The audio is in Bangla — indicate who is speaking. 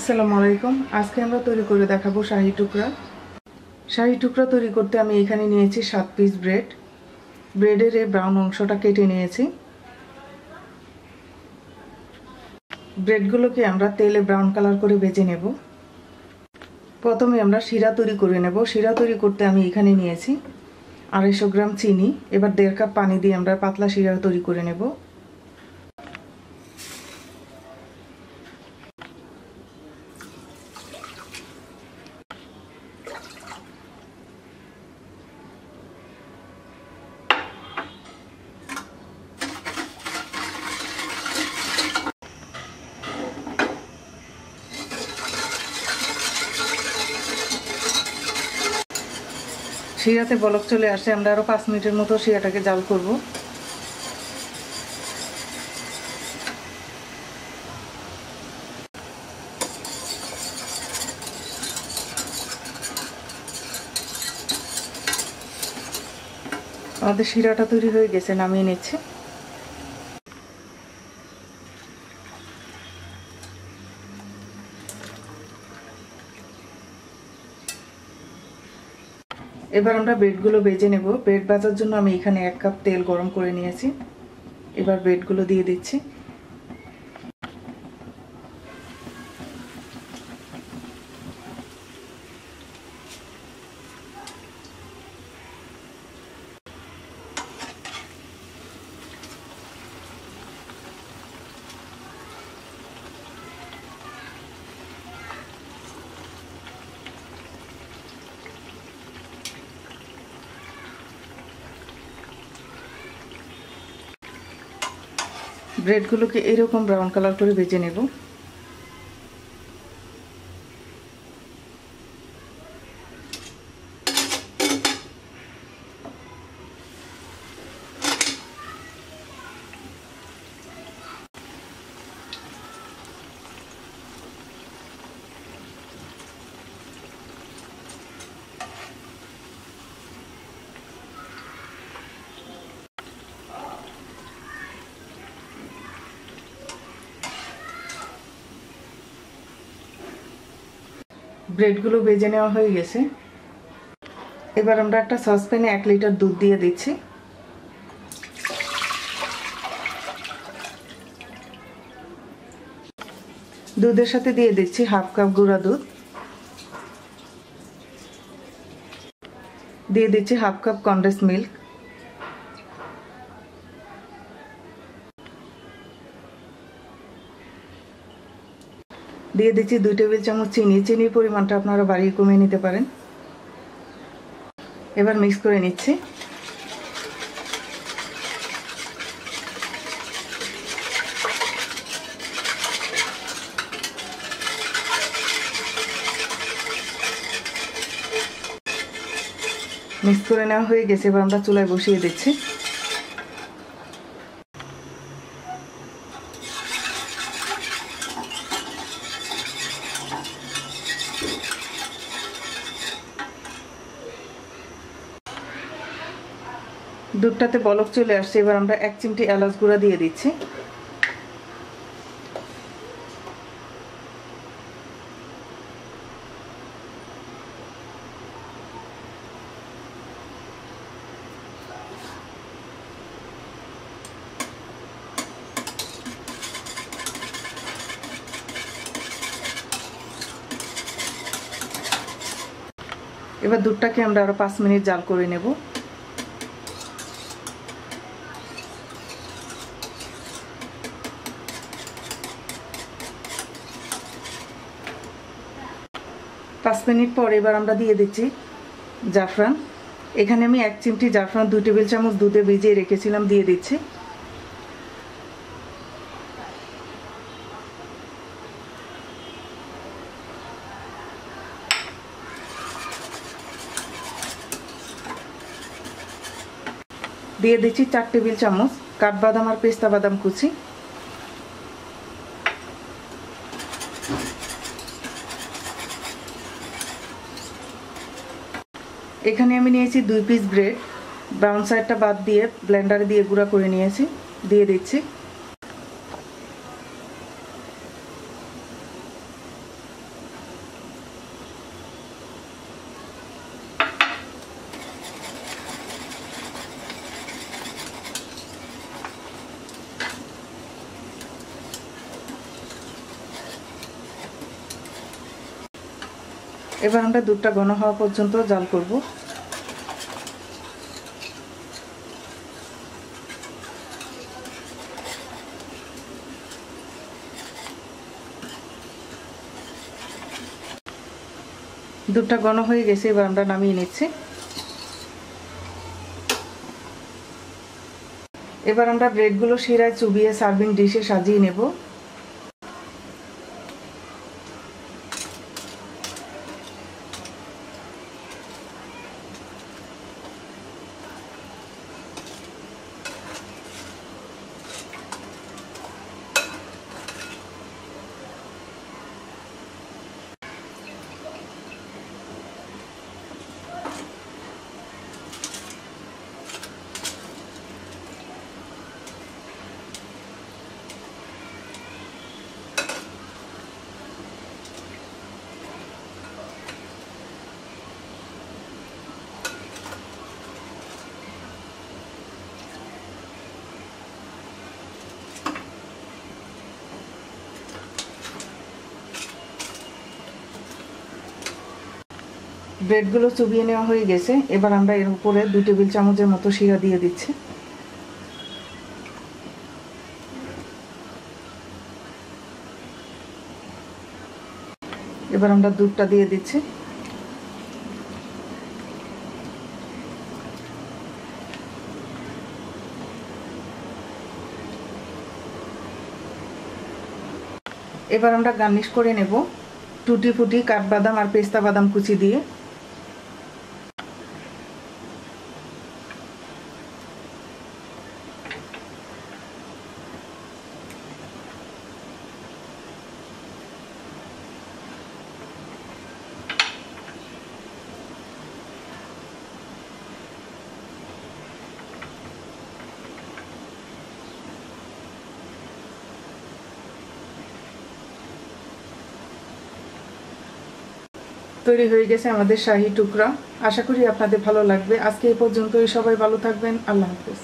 Speaker 1: আসসালামু আলাইকুম। আজকে আমরা তৈরি করে দেখাবো শাহী টুকরা। শাহী টুকরা তৈরি করতে আমি এখানে নিয়েছি 7 পিস ব্রেড। ব্রেডের এই ব্রাউন অংশটা কেটে নিয়েছি। ব্রেডগুলোকে আমরা তেলে ব্রাউন কালার করে ভেজে নেব। প্রথমে আমরা শিরা তৈরি করে নেব। শিরা তৈরি করতে আমি এখানে নিয়েছি 250 গ্রাম চিনি। এবার 1.5 কাপ পানি দিয়ে আমরা পাতলা শিরা তৈরি করে নেব। শিরাতে বলক চলে আসে, আমরা আরও 5 মিনিটের মতো শিরাটাকে জাল করব। আমাদের শিরাটা তৈরি হয়ে গেছে, নামিয়ে নিচ্ছে। এবার আমরা ব্রেডগুলো ভেজে নেব। ব্রেড ভাজার জন্য আমি এখানে 1 কাপ তেল গরম করে নিয়েছি। এবার ব্রেডগুলো দিয়ে দিচ্ছি। ব্রেডগুলোকে এরকম ব্রাউন কালার করে ভেজে নেব। ব্রেডগুলো ভেজে নেওয়া হয়ে গেছে। এবার আমরা একটা সসপ্যানে 1 লিটার দুধ দিয়ে দিচ্ছি। দুধের সাথে দিয়ে দিচ্ছি 1/2 কাপ গুঁড়া দুধ, দিয়ে দিচ্ছি 1/2 কাপ কনডেন্স মিল্ক, দিয়ে দিচ্ছি 2 টেবিল চামচ চিনি। চিনির পরিমাণটা আপনারা বাড়িয়ে কমিয়ে নিতে পারেন। এবার মিক্স করে নিচ্ছি। মিক্স করে নেওয়া হয়ে গেছে। এবার আমরা চুলায় বসিয়ে দিচ্ছি। দুধটাতে বলক চলে আসছে। এবার আমরা 1 চিমটি এলাচ গুঁড়া দিয়ে দিচ্ছি। এবার দুধটাকে আমরা আরো 5 মিনিট জাল করে নেব। পাঁচ মিনিট পর এবার আমরা দিয়ে দিচ্ছি জাফরান। এখানে আমি 1 চিমটি জাফরান 2 টেবিল চামচ দুধে ভিজিয়ে রেখেছিলাম, দিয়ে দিচ্ছি। দিয়ে দিচ্ছি 4 টেবিল চামচ কাঠবাদাম আর পেস্তা বাদাম কুচি। এখানে আমি নিয়েছি 2 পিস ব্রেড। ব্রাউন সাইডটা বাদ দিয়ে ব্লেন্ডারে দিয়ে গুঁড়া করে নিয়েছি, দিয়ে দিচ্ছি। এবার আমরা দুধটা ঘন হওয়া পর্যন্ত জাল করব। দুধটা ঘন হয়ে গেছে, এবার আমরা নামিয়ে নিচ্ছি। এবার আমরা ব্রেডগুলো শিরায় চুবিয়ে সার্ভিং ডিশে সাজিয়ে নেব। ব্রেডগুলো চুবিয়ে নেওয়া হয়ে গেছে, এবার আমরা এর উপরে 2 টেবিল চামচের মতো শিরা দিয়ে দিচ্ছি। এবার আমরা দুধটা দিয়ে দিচ্ছি। এবার আমরা গার্নিশ করে নেব টুটি ফুটি কাঠবাদাম আর পেস্তা বাদাম কুচি দিয়ে। তৈরি হয়ে গেছে আমাদের শাহী টুকরা। আশা করি আপনাদের ভালো লাগবে। আজকে এই পর্যন্তই। সবাই ভালো থাকবেন। আল্লাহ হাফেজ।